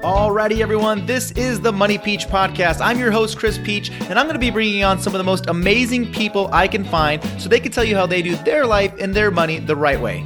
Alrighty, everyone, this is the Money Peach Podcast. I'm your host, Chris Peach, and I'm going to be bringing on some of the most amazing people I can find so they can tell you how they do their life and their money the right way.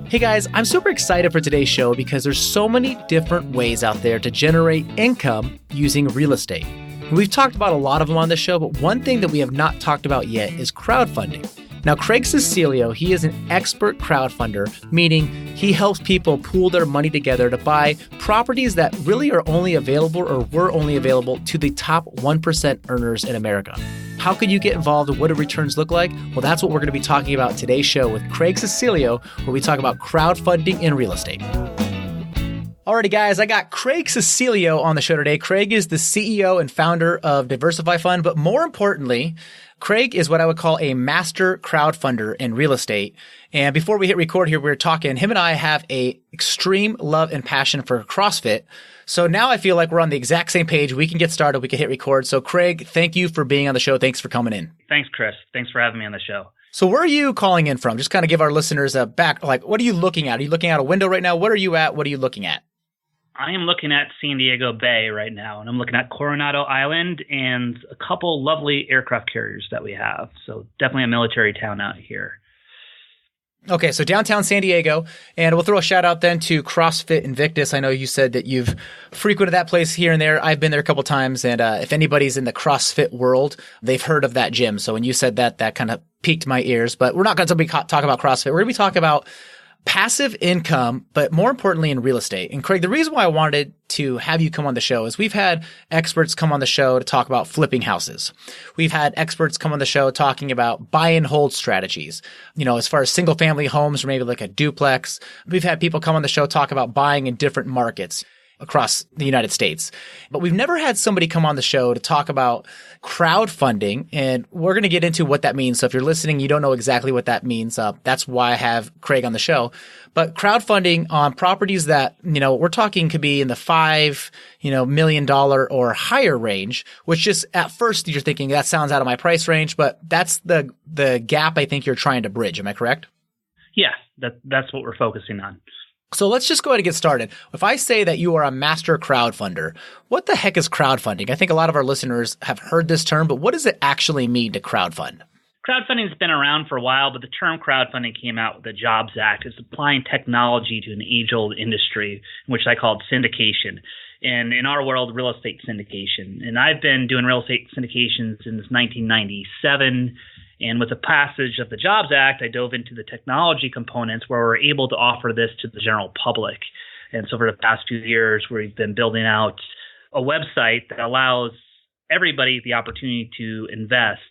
Hey guys, I'm super excited for today's show because there's so many different ways out there to generate income using real estate. And we've talked about a lot of them on this show, but one thing that we have not talked about yet is crowdfunding. Now, Craig Cecilia, he is an expert crowdfunder, meaning he helps people pool their money together to buy properties that really are only available or were only available to the top 1% earners in America. How can you get involved and what do returns look like? Well, that's what we're going to be talking about today's show with Craig Cecilia, where we talk about crowdfunding in real estate. Alrighty, guys, I got Craig Cecilio on the show today. Craig is the CEO and founder of Diversyfund, but more importantly, Craig is what I would call a master crowdfunder in real estate. And before we hit record here, we were talking, him and I have a extreme love and passion for CrossFit. So now I feel like we're on the exact same page. We can get started. We can hit record. So Craig, thank you for being on the show. Thanks for coming in. Thanks, Chris. Thanks for having me on the show. So where are you calling in from? Just kind of give our listeners a back, like, what are you looking at? Are you looking out a window right now? What are you at? What are you looking at? I am looking at San Diego Bay right now, and I'm looking at Coronado Island and a couple lovely aircraft carriers that we have. So definitely a military town out here. Okay, so downtown San Diego, and we'll throw a shout out then to CrossFit Invictus. I know you said that you've frequented that place here and there. I've been there a couple times, and if anybody's in the CrossFit world, they've heard of that gym. So when you said that, that kind of piqued my ears. But we're not going to talk about CrossFit. We're going to be talking about passive income, but more importantly in real estate. And Craig, the reason why I wanted to have you come on the show is we've had experts come on the show to talk about flipping houses. We've had experts come on the show talking about buy and hold strategies, you know, as far as single family homes or maybe like a duplex. We've had people come on the show talk about buying in different markets across the United States. But we've never had somebody come on the show to talk about crowdfunding, and we're going to get into what that means. So if you're listening, you don't know exactly what that means. That's why I have Craig on the show. But crowdfunding on properties that, you know, we're talking could be in the $5 million or higher range, which just at first you're thinking that sounds out of my price range, but that's the gap I think you're trying to bridge. Am I correct? Yeah, that's what we're focusing on. So let's just go ahead and get started. If I say that you are a master crowdfunder, what the heck is crowdfunding? I think a lot of our listeners have heard this term, but what does it actually mean to crowdfund? Crowdfunding has been around for a while, but the term crowdfunding came out with the Jobs Act. It's applying technology to an age-old industry, which I called syndication. And in our world, real estate syndication. And I've been doing real estate syndication since 1997. And with the passage of the Jobs Act, I dove into the technology components where we're able to offer this to the general public. And so for the past few years, we've been building out a website that allows everybody the opportunity to invest.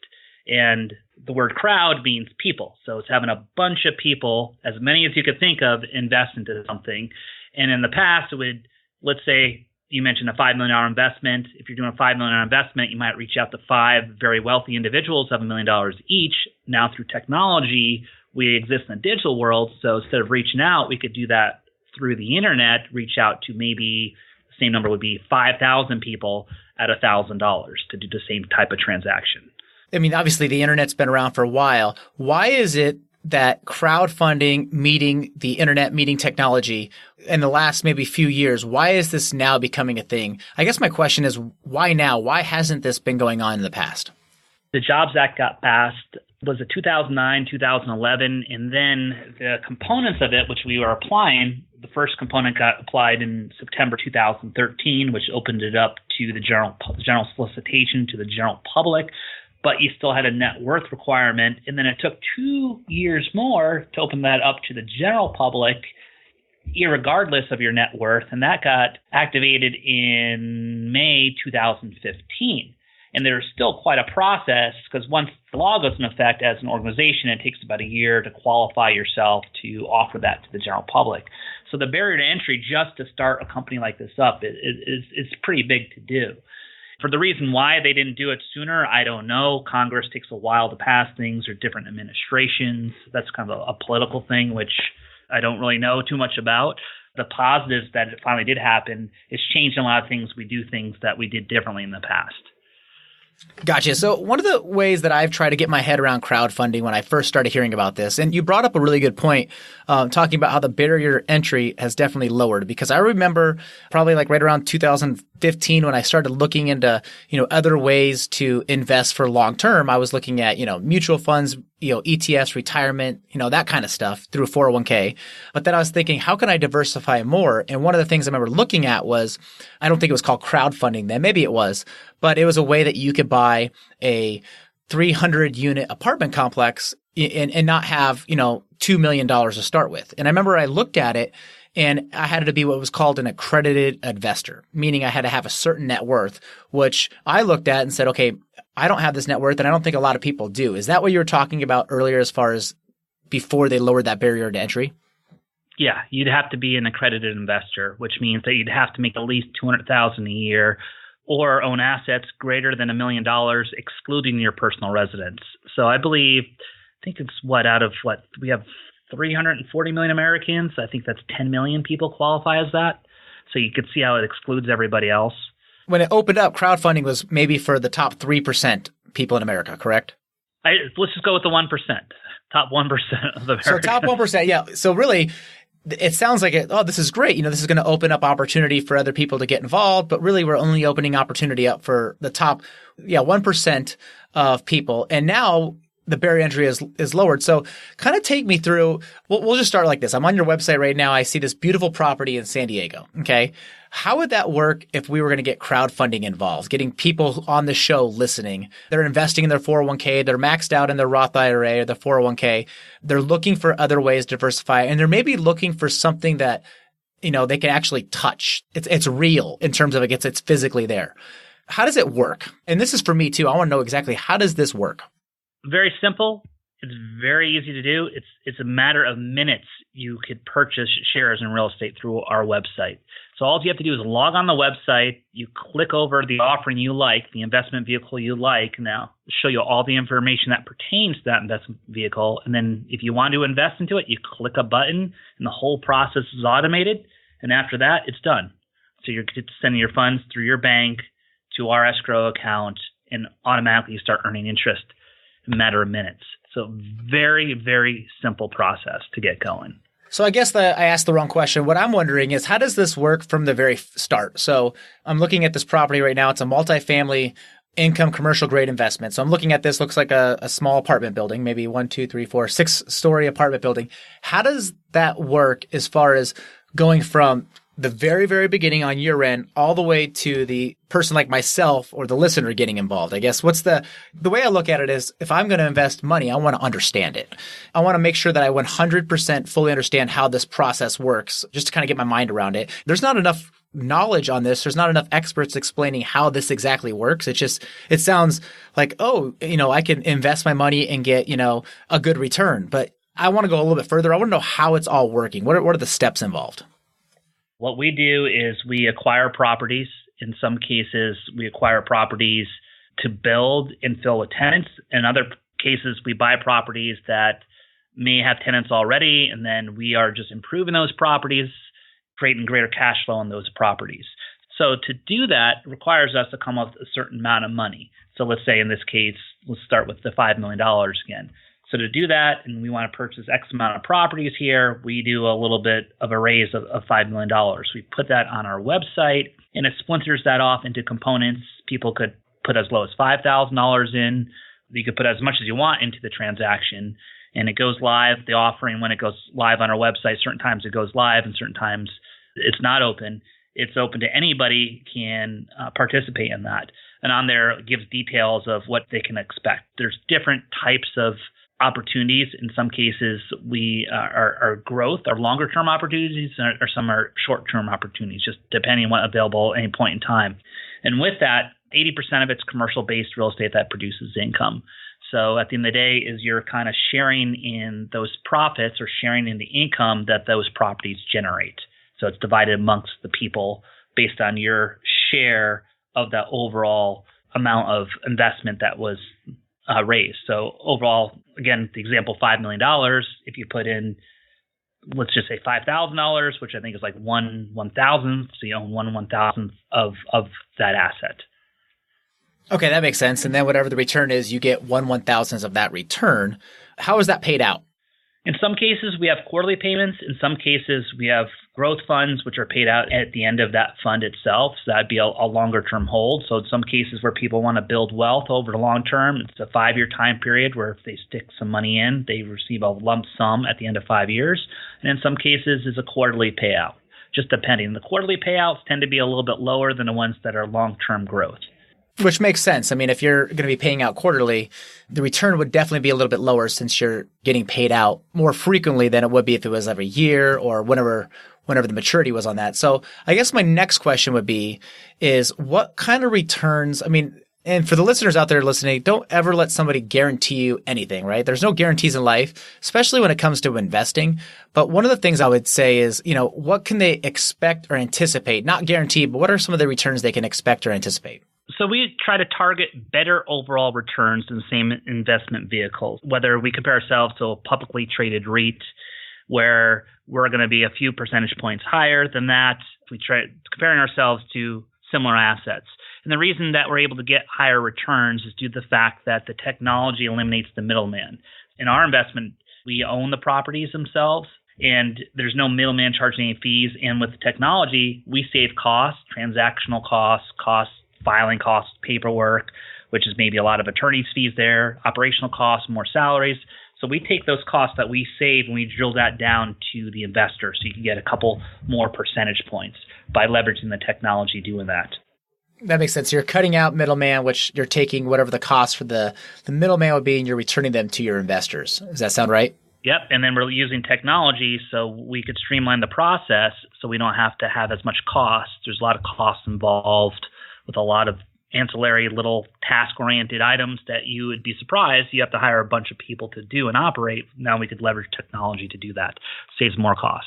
And the word crowd means people. So it's having a bunch of people, as many as you could think of, invest into something. And in the past, it would, let's say, you mentioned a $5 million investment. If you're doing a $5 million investment, you might reach out to 5 very wealthy individuals, have $1 million each. Now through technology, we exist in the digital world. So instead of reaching out, we could do that through the internet, reach out to maybe the same number would be 5,000 people at $1,000 to do the same type of transaction. I mean, obviously the internet's been around for a while. Why is it that crowdfunding meeting the internet, meeting technology in the last maybe few years, why is this now becoming a thing? I guess my question is, why now? Why hasn't this been going on in the past? The Jobs Act got passed, was it 2009, 2011, and then the components of it, which we were applying, the first component got applied in September 2013, which opened it up to the general solicitation to the general public. But you still had a net worth requirement. And then it took 2 years more to open that up to the general public, irregardless of your net worth. And that got activated in May 2015. And there's still quite a process because once the law goes into effect as an organization, it takes about a year to qualify yourself to offer that to the general public. So the barrier to entry just to start a company like this up is pretty big to do. For the reason why they didn't do it sooner, I don't know. Congress takes a while to pass things or different administrations. That's kind of a political thing, which I don't really know too much about. The positives that it finally did happen is changing a lot of things. We do things that we did differently in the past. Gotcha. So one of the ways that I've tried to get my head around crowdfunding when I first started hearing about this, and you brought up a really good point, talking about how the barrier to entry has definitely lowered, because I remember probably like right around 2015 when I started looking into, other ways to invest for long term. I was looking at, mutual funds, ETFs, retirement, that kind of stuff through a 401k. But then I was thinking, how can I diversify more? And one of the things I remember looking at was, I don't think it was called crowdfunding then, maybe it was, but it was a way that you could buy a 300 unit apartment complex and not have, $2 million to start with. And I remember I looked at it and I had to be what was called an accredited investor, meaning I had to have a certain net worth, which I looked at and said, okay, I don't have this net worth and I don't think a lot of people do. Is that what you were talking about earlier as far as before they lowered that barrier to entry? Yeah, you'd have to be an accredited investor, which means that you'd have to make at least $200,000 a year or own assets greater than $1 million, excluding your personal residence. So I think it's we have 340 million Americans. I think that's 10 million people qualify as that. So you could see how it excludes everybody else. When it opened up, crowdfunding was maybe for the top 3% people in America, correct? Let's just go with the 1%, top 1% of America. So top 1%, yeah. So really, it sounds like this is great. This is going to open up opportunity for other people to get involved, but really we're only opening opportunity up for the top 1% of people. And now the barrier entry is lowered. So kind of take me through, we'll just start like this. I'm on your website right now. I see this beautiful property in San Diego. Okay. How would that work if we were going to get crowdfunding involved, getting people on the show listening? They're investing in their 401k. They're maxed out in their Roth IRA or the 401k. They're looking for other ways to diversify, and they're maybe looking for something that, they can actually touch. It's real in terms of it's physically there. How does it work? And this is for me too. I want to know exactly, how does this work? Very simple. It's very easy to do. It's a matter of minutes. You could purchase shares in real estate through our website. So all you have to do is log on the website. You click over the offering you like, the investment vehicle you like. Now, show you all the information that pertains to that investment vehicle. And then if you want to invest into it, you click a button and the whole process is automated. And after that, it's done. So you're sending your funds through your bank to our escrow account, and automatically you start earning interest in a matter of minutes. So very, very simple process to get going. So I guess I asked the wrong question. What I'm wondering is, how does this work from the very start? So I'm looking at this property right now. It's a multifamily income commercial grade investment. So I'm looking at this, looks like a small apartment building, maybe 1, 2, 3, 4, 6-story apartment building. How does that work as far as going from the very, very beginning on your end all the way to the person like myself or the listener getting involved? I guess what's the way I look at it is, if I'm going to invest money, I want to understand it. I want to make sure that I 100% fully understand how this process works, just to kind of get my mind around it. There's not enough knowledge on this. There's not enough experts explaining how this exactly works. It sounds like, I can invest my money and get, a good return, but I want to go a little bit further. I want to know how it's all working. What are the steps involved? What we do is we acquire properties. In some cases, we acquire properties to build and fill with tenants. In other cases, we buy properties that may have tenants already, and then we are just improving those properties, creating greater cash flow on those properties. So to do that requires us to come up with a certain amount of money. So let's say in this case, let's start with the $5 million again. So to do that, and we want to purchase X amount of properties here, we do a little bit of a raise of $5 million. We put that on our website, and it splinters that off into components. People could put as low as $5,000 in. You could put as much as you want into the transaction, and it goes live. The offering, when it goes live on our website, certain times it goes live and certain times it's not open. It's open to anybody can participate in that. And on there, it gives details of what they can expect. There's different types of opportunities. In some cases, we are growth, are longer term opportunities, or some are short term opportunities, just depending on what's available at any point in time. And with that, 80% of it's commercial based real estate that produces income. So at the end of the day, is you're kind of sharing in those profits or sharing in the income that those properties generate. So it's divided amongst the people based on your share of the overall amount of investment that was raised. So overall, again, the example, $5 million, if you put in, let's just say $5,000, which I think is like 1/1,000th, so you own 1/1,000th of that asset. Okay, that makes sense. And then whatever the return is, you get 1/1000th of that return. How is that paid out? In some cases, we have quarterly payments. In some cases, we have growth funds, which are paid out at the end of that fund itself. So that'd be a longer-term hold. So in some cases where people want to build wealth over the long term, it's a 5-year time period where if they stick some money in, they receive a lump sum at the end of 5 years. And in some cases, it's a quarterly payout, just depending. The quarterly payouts tend to be a little bit lower than the ones that are long-term growth. Which makes sense. I mean, if you're going to be paying out quarterly, the return would definitely be a little bit lower since you're getting paid out more frequently than it would be if it was every year or whenever the maturity was on that. So I guess my next question would be is what kind of returns, I mean, and for the listeners out there listening, don't ever let somebody guarantee you anything, right? There's no guarantees in life, especially when it comes to investing. But one of the things I would say is, what can they expect or anticipate? Not guaranteed, but what are some of the returns they can expect or anticipate? So we try to target better overall returns in the same investment vehicles, whether we compare ourselves to a publicly traded REIT where we're going to be a few percentage points higher than that. We try comparing ourselves to similar assets. And the reason that we're able to get higher returns is due to the fact that the technology eliminates the middleman. In our investment, we own the properties themselves, and there's no middleman charging any fees. And with the technology, we save costs, transactional costs, filing costs, paperwork, which is maybe a lot of attorney's fees there, operational costs, more salaries. So we take those costs that we save and we drill that down to the investor so you can get a couple more percentage points by leveraging the technology doing that. That makes sense. You're cutting out middleman, which you're taking whatever the cost for the middleman would be and you're returning them to your investors. Does that sound right? Yep. And then we're using technology so we could streamline the process so we don't have to have as much cost. There's a lot of costs involved with a lot of ancillary little task-oriented items that you would be surprised you have to hire a bunch of people to do and operate. Now we could leverage technology to do that. Saves more cost.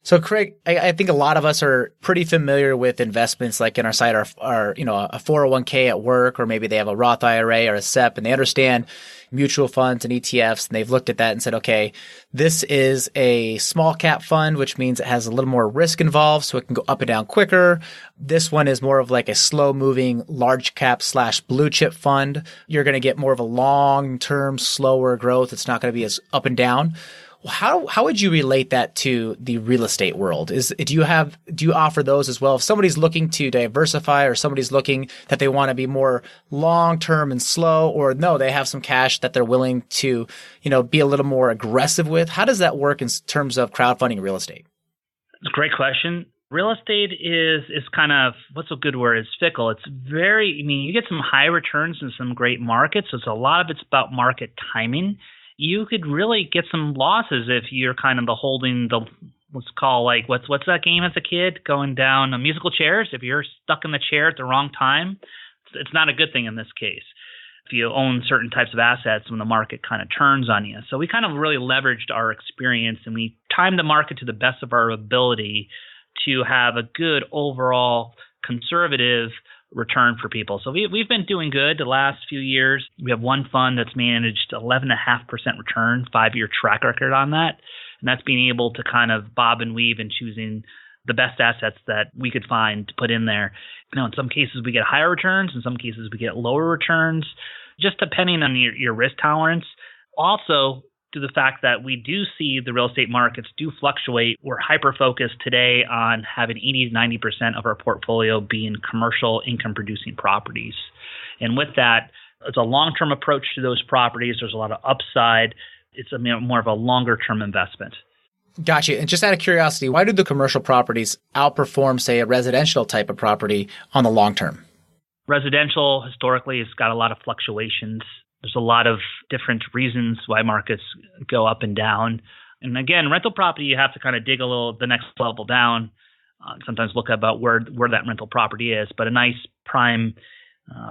So Craig, I think a lot of us are pretty familiar with investments like in our site, our a 401k at work, or maybe they have a Roth IRA or a SEP, and they understand mutual funds and ETFs, and they've looked at that and said, okay, this is a small cap fund, which means it has a little more risk involved, so it can go up and down quicker. This one is more of like a slow moving large cap / blue chip fund. You're going to get more of a long term, slower growth. It's not going to be as up and down. How would you relate that to the real estate world? Do you offer those as well? If somebody's looking to diversify or somebody's looking that they want to be more long-term and slow, or no, they have some cash that they're willing to, be a little more aggressive with. How does that work in terms of crowdfunding real estate? It's a great question. Real estate is kind of, what's a good word? It's fickle. It's you get some high returns in some great markets. So a lot of it's about market timing. You could really get some losses if you're kind of holding the, let's call like, what's that game as a kid, going down musical chairs. If you're stuck in the chair at the wrong time, it's not a good thing in this case. If you own certain types of assets when the market kind of turns on you. So we kind of really leveraged our experience and we timed the market to the best of our ability to have a good overall conservative return for people. So we've been doing good the last few years. We have one fund that's managed 11.5% return, 5-year track record on that. And that's being able to kind of bob and weave and choosing the best assets that we could find to put in there. In some cases we get higher returns. In some cases we get lower returns, just depending on your risk tolerance. Also, to the fact that we do see the real estate markets do fluctuate. We're hyper-focused today on having 80 to 90% of our portfolio being commercial income-producing properties. And with that, it's a long-term approach to those properties. There's a lot of upside. It's more of a longer-term investment. Gotcha. And just out of curiosity, why do the commercial properties outperform, say, a residential type of property on the long term? Residential, historically, has got a lot of fluctuations. There's a lot of different reasons why markets go up and down. And again, rental property, you have to kind of dig the next level down, sometimes look about where that rental property is. But a nice prime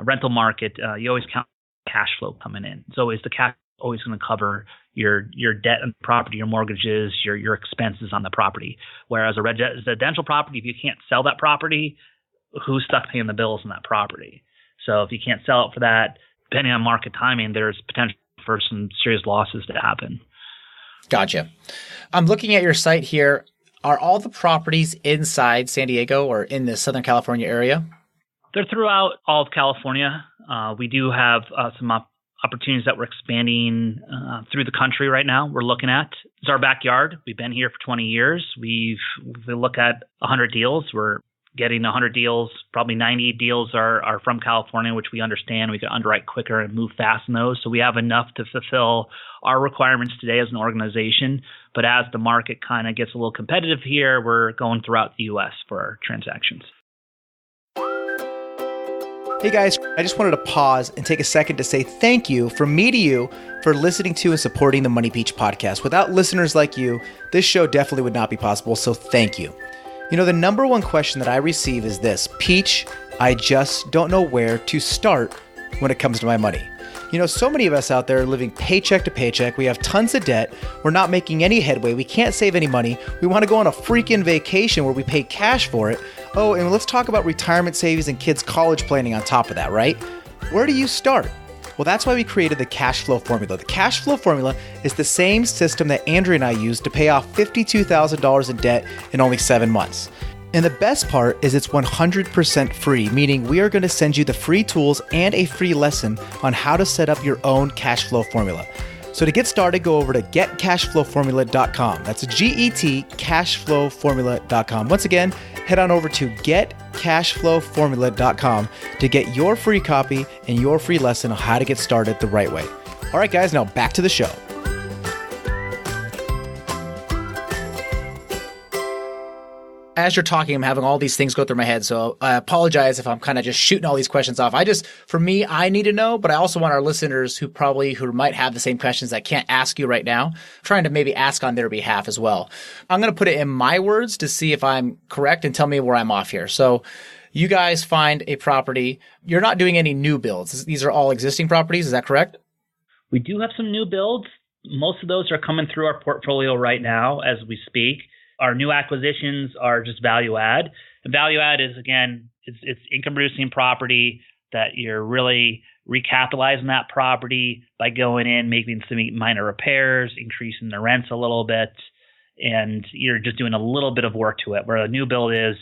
rental market, you always count cash flow coming in. It's always the cash always going to cover your debt on the property, your mortgages, your expenses on the property. Whereas a residential property, if you can't sell that property, who's stuck paying the bills on that property? So if you can't sell it for that, depending on market timing, there's potential for some serious losses to happen. Gotcha. I'm looking at your site here. Are all the properties inside San Diego or in the Southern California area? They're throughout all of California. We do have some opportunities that we're expanding through the country right now. We're looking at. It's our backyard. We've been here for 20 years. We look at 100 deals. We're getting 100 deals. Probably 90 deals are from California, which we understand. We can underwrite quicker and move fast in those. So we have enough to fulfill our requirements today as an organization. But as the market kind of gets a little competitive here, we're going throughout the U.S. for our transactions. Hey guys, I just wanted to pause and take a second to say thank you from me to you for listening to and supporting the Money Peach podcast. Without listeners like you, this show definitely would not be possible, so thank you. You know, the number one question that I receive is this: Peach, I just don't know where to start when it comes to my money. You know, so many of us out there are living paycheck to paycheck. We have tons of debt. We're not making any headway. We can't save any money. We want to go on a freaking vacation where we pay cash for it. Oh, and let's talk about retirement savings and kids' college planning on top of that, right? Where do you start? Well, that's why we created the cash flow formula. The cash flow formula is the same system that Andrea and I used to pay off $52,000 in debt in only 7 months. And the best part is it's 100% free, meaning we are going to send you the free tools and a free lesson on how to set up your own cash flow formula. So to get started, go over to getcashflowformula.com. That's GET cashflowformula.com. Once again, head on over to getcashflowformula.com to get your free copy and your free lesson on how to get started the right way. All right, guys, now back to the show. As you're talking, I'm having all these things go through my head, so I apologize if I'm kind of just shooting all these questions off. For me, I need to know, but I also want our listeners who might have the same questions that can't ask you right now, trying to maybe ask on their behalf as well. I'm going to put it in my words to see if I'm correct and tell me where I'm off here. So you guys find a property. You're not doing any new builds. These are all existing properties. Is that correct? We do have some new builds. Most of those are coming through our portfolio right now as we speak. Our new acquisitions are just value add. And value add is, again, it's income producing property that you're really recapitalizing that property by going in, making some minor repairs, increasing the rents a little bit, and you're just doing a little bit of work to it, where a new build is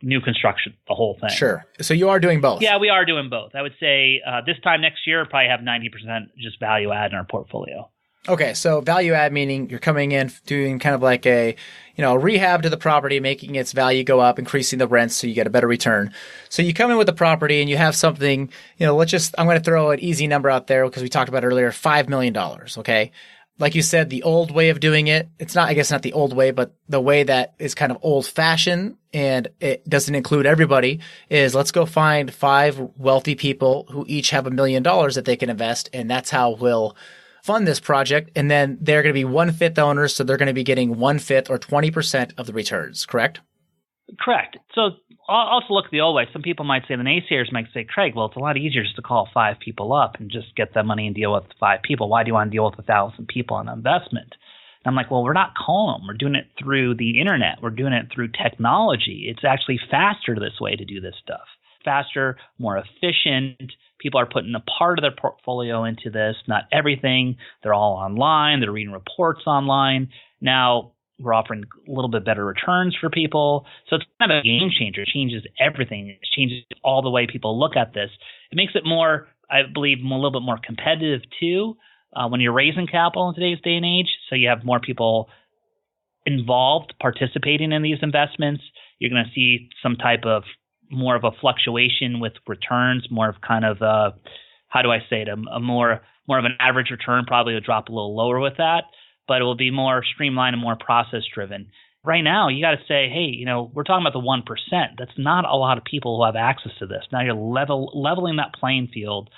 new construction, the whole thing. Sure. So you are doing both. Yeah, we are doing both. I would say this time next year, probably have 90% just value add in our portfolio. Okay, so value add meaning you're coming in doing kind of like a rehab to the property, making its value go up, increasing the rents so you get a better return. So you come in with the property and you have something, I'm going to throw an easy number out there because we talked about it earlier, $5 million, okay? Like you said, the old way of doing it, not the old way, but the way that is kind of old fashioned and it doesn't include everybody is let's go find 5 wealthy people who each have $1 million that they can invest, and that's how we'll fund this project, and then they're going to be 1/5 owners, so they're going to be getting 1/5 or 20% of the returns, correct? Correct. So I'll also look the old way. Some people might say, the naysayers might say, Craig, well, it's a lot easier just to call 5 people up and just get that money and deal with 5 people. Why do you want to deal with 1,000 people on an investment? And I'm like, well, we're not calling them. We're doing it through the internet. We're doing it through technology. It's actually faster this way to do this stuff. Faster, more efficient. People are putting a part of their portfolio into this, not everything. They're all online. They're reading reports online. Now we're offering a little bit better returns for people. So it's kind of a game changer. It changes everything. It changes all the way people look at this. It makes it more, I believe, a little bit more competitive too when you're raising capital in today's day and age. So you have more people involved participating in these investments. You're going to see some type of more of a fluctuation with returns, more of kind of a more of an average return, probably will drop a little lower with that, but it will be more streamlined and more process driven. Right now, you got to say, hey, we're talking about the 1%. That's not a lot of people who have access to this. Now you're leveling that playing field.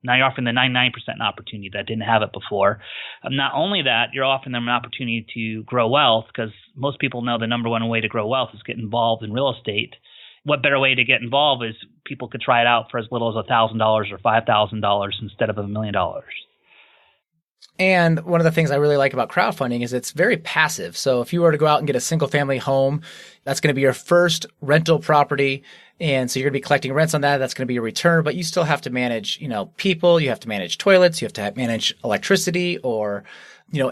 Now you're offering the 99% an opportunity that didn't have it before. Not only that, you're offering them an opportunity to grow wealth, because most people know the number one way to grow wealth is get involved in real estate. What better way to get involved is people could try it out for as little as $1,000 or $5,000 instead of $1 million. And one of the things I really like about crowdfunding is it's very passive. So if you were to go out and get a single family home, that's going to be your first rental property. And so you're going to be collecting rents on that. That's going to be your return, but you still have to manage, people, you have to manage toilets, you have to manage electricity or,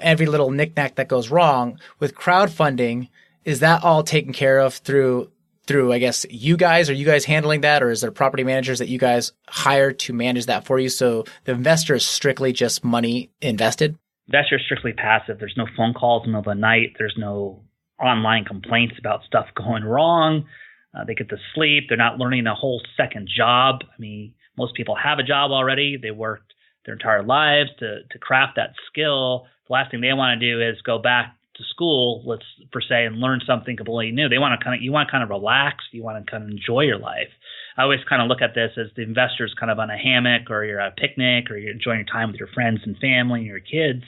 every little knickknack that goes wrong. With crowdfunding, is that all taken care of through through, I guess, you guys? Are you guys handling that? Or is there property managers that you guys hire to manage that for you? So the investor is strictly just money invested? Investor is strictly passive. There's no phone calls in the middle of the night. There's no online complaints about stuff going wrong. They get to sleep. They're not learning a whole second job. I mean, most people have a job already. They worked their entire lives to craft that skill. The last thing they want to do is go back to school, per se, and learn something completely new. You want to kind of relax. You want to kind of enjoy your life. I always kind of look at this as the investor's kind of on a hammock, or you're at a picnic, or you're enjoying your time with your friends and family and your kids.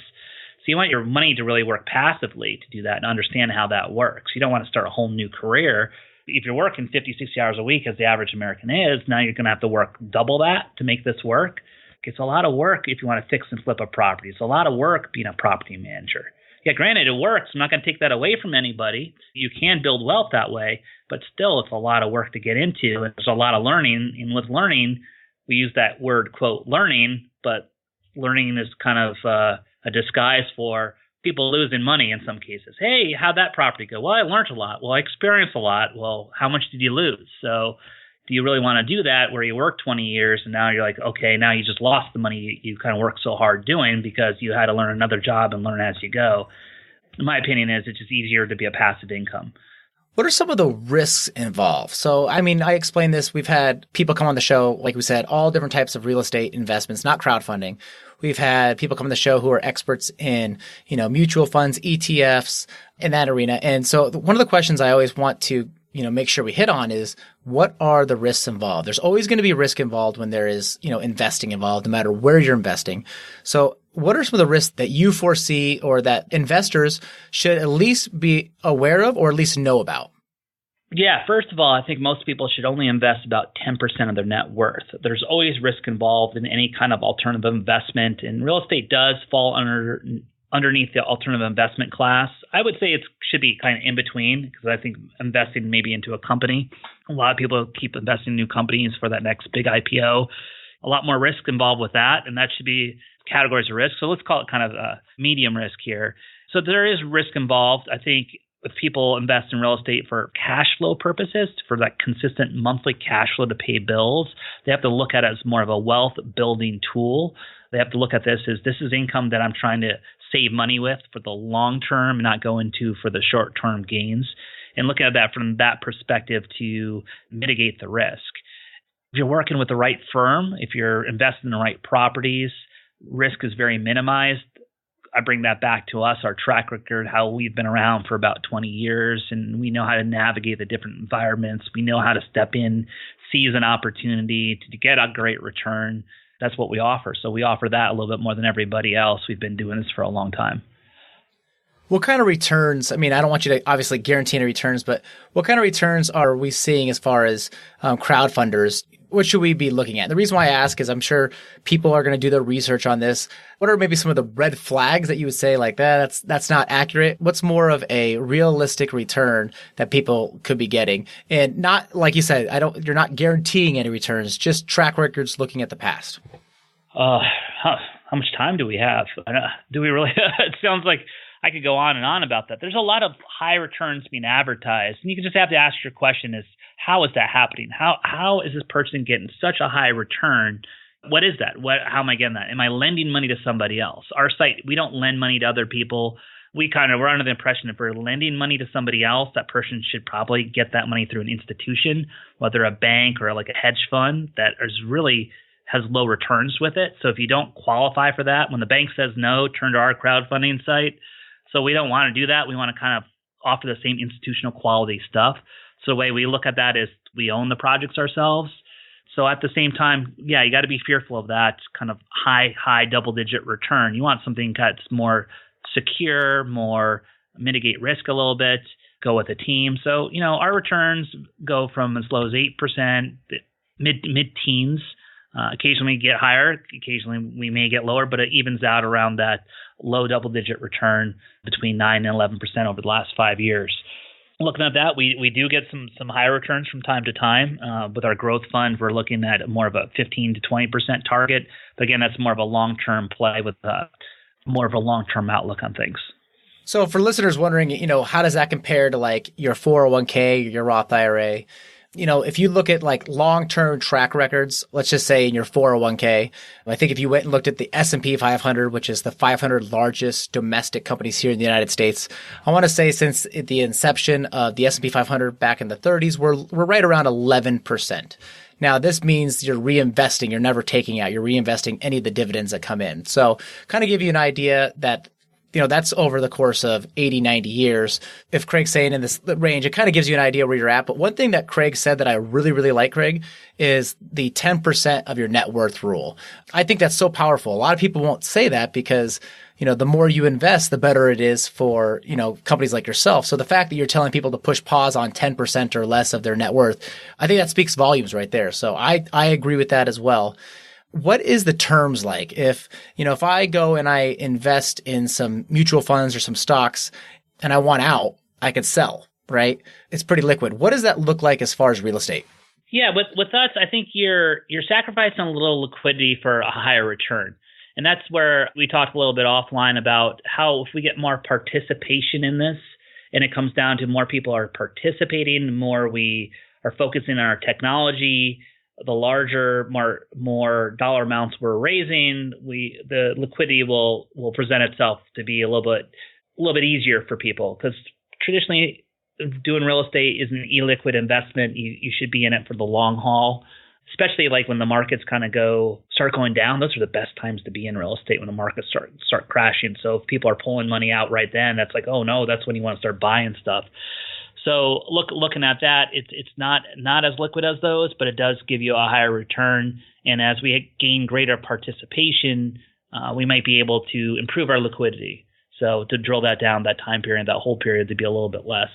So you want your money to really work passively to do that and understand how that works. You don't want to start a whole new career. If you're working 50, 60 hours a week, as the average American is, now you're going to have to work double that to make this work. It's a lot of work if you want to fix and flip a property. It's a lot of work being a property manager. Yeah, granted, it works. I'm not going to take that away from anybody. You can build wealth that way, but still, it's a lot of work to get into. And there's a lot of learning. And with learning, we use that word, quote, learning, but learning is kind of a disguise for people losing money in some cases. Hey, how'd that property go? Well, I learned a lot. Well, I experienced a lot. Well, how much did you lose? So do you really want to do that where you worked 20 years and now you're like, okay, now you just lost the money you kind of worked so hard doing because you had to learn another job and learn as you go? My opinion is it's just easier to be a passive income. What are some of the risks involved? So, I mean, I explained this. We've had people come on the show, like we said, all different types of real estate investments, not crowdfunding. We've had people come on the show who are experts in, mutual funds, ETFs, in that arena. And so one of the questions I always want to, make sure we hit on is, what are the risks involved? There's always going to be risk involved when there is, investing involved, no matter where you're investing. So what are some of the risks that you foresee or that investors should at least be aware of or at least know about? Yeah, first of all, I think most people should only invest about 10% of their net worth. There's always risk involved in any kind of alternative investment, and real estate does fall underneath the alternative investment class. I would say it should be kind of in between, because I think investing maybe into a company, a lot of people keep investing in new companies for that next big IPO. A lot more risk involved with that, and that should be categories of risk. So let's call it kind of a medium risk here. So there is risk involved. I think if people invest in real estate for cash flow purposes, for that consistent monthly cash flow to pay bills, they have to look at it as more of a wealth building tool. They have to look at this as this is income that I'm trying to save money with for the long term and not go into for the short term gains, and looking at that from that perspective to mitigate the risk. If you're working with the right firm, if you're investing in the right properties, risk is very minimized. I bring that back to us, our track record, how we've been around for about 20 years, and we know how to navigate the different environments. We know how to step in, seize an opportunity to get a great return. That's what we offer. So we offer that a little bit more than everybody else. We've been doing this for a long time. What kind of returns? I mean, I don't want you to obviously guarantee any returns, but what kind of returns are we seeing as far as crowdfunders? What should we be looking at? The reason why I ask is I'm sure people are going to do their research on this. What are maybe some of the red flags that you would say like that's not accurate? What's more of a realistic return that people could be getting? And not, like you said, you're not guaranteeing any returns, just track records looking at the past. How much time do we have? Do we really? It sounds like I could go on and on about that. There's a lot of high returns being advertised, and you can just have to ask your question is, how is that happening? How is this person getting such a high return? What is that? How am I getting that? Am I lending money to somebody else? Our site, we don't lend money to other people. We're under the impression if we're lending money to somebody else, that person should probably get that money through an institution, whether a bank or like a hedge fund that has low returns with it. So if you don't qualify for that, when the bank says no, turn to our crowdfunding site. So we don't want to do that. We want to kind of offer the same institutional quality stuff. So the way we look at that is we own the projects ourselves. So at the same time, yeah, you got to be fearful of that kind of high double-digit return. You want something that's more secure, more mitigate risk a little bit, go with a team. So, our returns go from as low as 8%, mid-teens. Occasionally we get higher. Occasionally we may get lower, but it evens out around that low double-digit return between 9 and 11% over the last 5 years. Looking at that, we do get some higher returns from time to time. With our growth fund, we're looking at more of a 15 to 20% target. But again, that's more of a long-term play with more of a long-term outlook on things. So for listeners wondering, how does that compare to like your 401k, your Roth IRA? If you look at like long-term track records, let's just say in your 401k, I think if you went and looked at the S&P 500, which is the 500 largest domestic companies here in the United States, I want to say since the inception of the S&P 500 back in the 30s, we're right around 11%. Now, this means you're reinvesting. You're never taking out. You're reinvesting any of the dividends that come in. So kind of give you an idea that that's over the course of 80, 90 years. If Craig's saying in this range, it kind of gives you an idea where you're at. But one thing that Craig said that I really, really like, Craig, is the 10% of your net worth rule. I think that's so powerful. A lot of people won't say that because, the more you invest, the better it is for, companies like yourself. So the fact that you're telling people to push pause on 10% or less of their net worth, I think that speaks volumes right there. So I agree with that as well. What is the terms like? If I go and I invest in some mutual funds or some stocks and I want out, I could sell, right? It's pretty liquid. What does that look like as far as real estate? Yeah, with us, I think you're sacrificing a little liquidity for a higher return. And that's where we talked a little bit offline about how if we get more participation in this and it comes down to more people are participating, the more we are focusing on our technology, the larger, more dollar amounts we're raising, the liquidity will present itself to be a little bit easier for people. Because traditionally, doing real estate is an illiquid investment. You should be in it for the long haul, especially like when the markets kind of start going down. Those are the best times to be in real estate when the markets start crashing. So if people are pulling money out right then, that's like, oh no, that's when you want to start buying stuff. So looking at that, it's not as liquid as those, but it does give you a higher return. And as we gain greater participation, we might be able to improve our liquidity. So to drill that down, that time period, that whole period, to be a little bit less.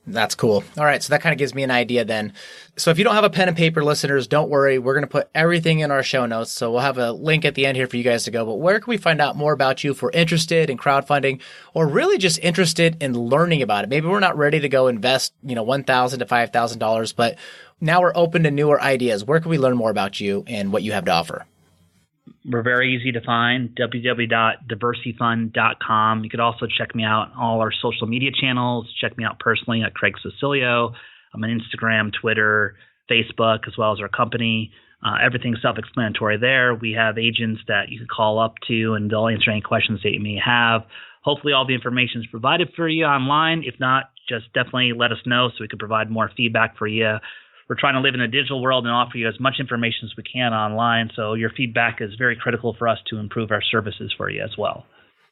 That's cool. All right. So that kind of gives me an idea then. So if you don't have a pen and paper, listeners, don't worry. We're going to put everything in our show notes. So we'll have a link at the end here for you guys to go. But where can we find out more about you if we're interested in crowdfunding or really just interested in learning about it? Maybe we're not ready to go invest, $1,000 to $5,000, but now we're open to newer ideas. Where can we learn more about you and what you have to offer? We're very easy to find, www.diversyfund.com. You could also check me out on all our social media channels. Check me out personally at Craig Cecilia. I'm on Instagram, Twitter, Facebook, as well as our company. Everything's self-explanatory there. We have agents that you can call up to, and they'll answer any questions that you may have. Hopefully all the information is provided for you online. If not, just definitely let us know so we can provide more feedback for you. We're trying to live in a digital world and offer you as much information as we can online. So your feedback is very critical for us to improve our services for you as well.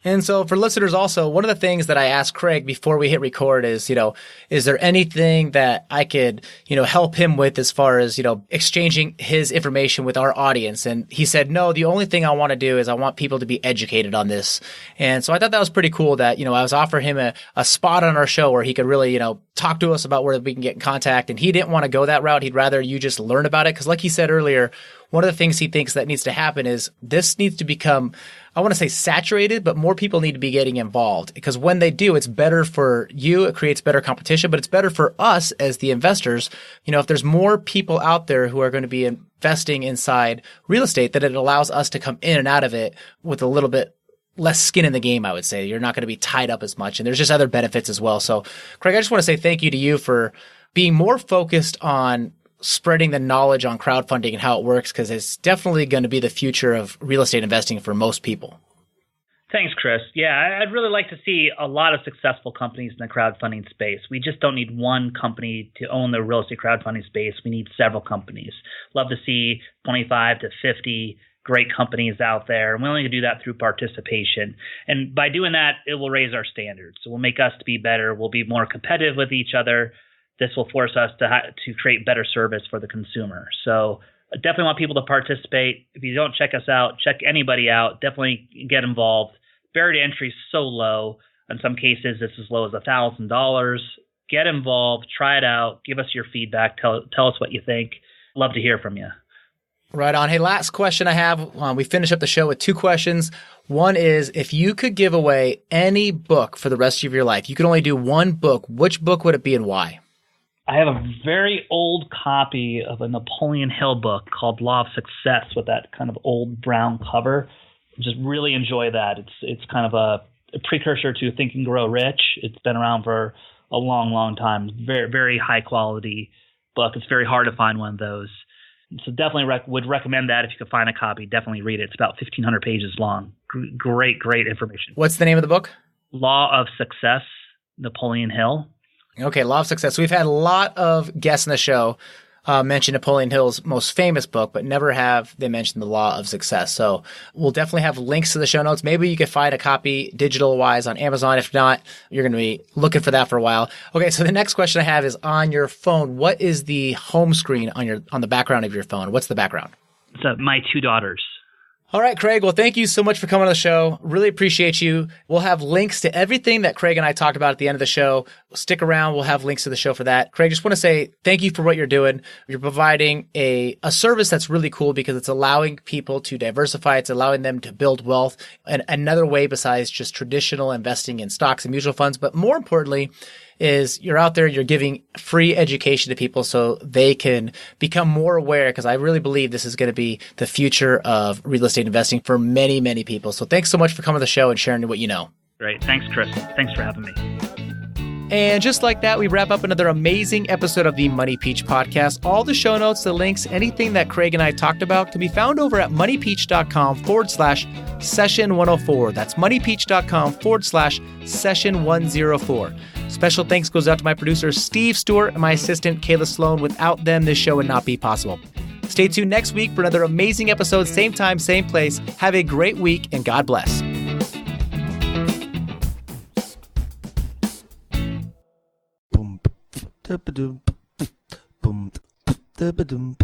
And so for listeners also, one of the things that I asked Craig before we hit record is, is there anything that I could, help him with as far as, exchanging his information with our audience? And he said, no, the only thing I want to do is I want people to be educated on this. And so I thought that was pretty cool that, I was offering him a spot on our show where he could really, talk to us about where we can get in contact. And he didn't want to go that route. He'd rather you just learn about it. Because like he said earlier, one of the things he thinks that needs to happen is this needs to become, I want to say saturated, but more people need to be getting involved because when they do, it's better for you. It creates better competition, but it's better for us as the investors. If there's more people out there who are going to be investing inside real estate, that it allows us to come in and out of it with a little bit less skin in the game, I would say. You're not going to be tied up as much. And there's just other benefits as well. So Craig, I just want to say thank you to you for being more focused on spreading the knowledge on crowdfunding and how it works, because it's definitely going to be the future of real estate investing for most people. Thanks, Chris. Yeah, I'd really like to see a lot of successful companies in the crowdfunding space. We just don't need one company to own the real estate crowdfunding space. We need several companies. Love to see 25 to 50 great companies out there. And we only can do that through participation. And by doing that, it will raise our standards. It will make us to be better. We'll be more competitive with each other. This will force us to create better service for the consumer. So I definitely want people to participate. If you don't check us out, check anybody out. Definitely get involved. Barrier to entry is so low. In some cases, it's as low as $1,000. Get involved. Try it out. Give us your feedback. Tell us what you think. Love to hear from you. Right on. Hey, last question I have. We finish up the show with two questions. One is, if you could give away any book for the rest of your life, you could only do one book, which book would it be and why? I have a very old copy of a Napoleon Hill book called Law of Success with that kind of old brown cover. Just really enjoy that. It's kind of a precursor to Think and Grow Rich. It's been around for a long, long time. Very, very high quality book. It's very hard to find one of those. So definitely would recommend that if you could find a copy. Definitely read it. It's about 1,500 pages long. Great information. What's the name of the book? Law of Success, Napoleon Hill. Okay, Law of Success. So we've had a lot of guests in the show mention Napoleon Hill's most famous book, but never have they mentioned the Law of Success. So we'll definitely have links to the show notes. Maybe you could find a copy digital-wise on Amazon. If not, you're going to be looking for that for a while. Okay, so the next question I have is on your phone. What is the home screen on the background of your phone? What's the background? It's my 2 daughters. All right, Craig. Well, thank you so much for coming on the show. Really appreciate you. We'll have links to everything that Craig and I talked about at the end of the show. Stick around. We'll have links to the show for that. Craig, just want to say thank you for what you're doing. You're providing a service that's really cool because it's allowing people to diversify. It's allowing them to build wealth and another way besides just traditional investing in stocks and mutual funds. But more importantly, is you're out there, you're giving free education to people so they can become more aware, because I really believe this is going to be the future of real estate investing for many, many people. So thanks so much for coming to the show and sharing what you know. Great. Thanks, Chris. Thanks for having me. And just like that, we wrap up another amazing episode of the Money Peach podcast. All the show notes, the links, anything that Craig and I talked about can be found over at moneypeach.com/session104. That's moneypeach.com/session104. Special thanks goes out to my producer, Steve Stewart, and my assistant, Kayla Sloan. Without them, this show would not be possible. Stay tuned next week for another amazing episode, same time, same place. Have a great week, and God bless. Boom, boom, boom, boom, boom, boom, boom.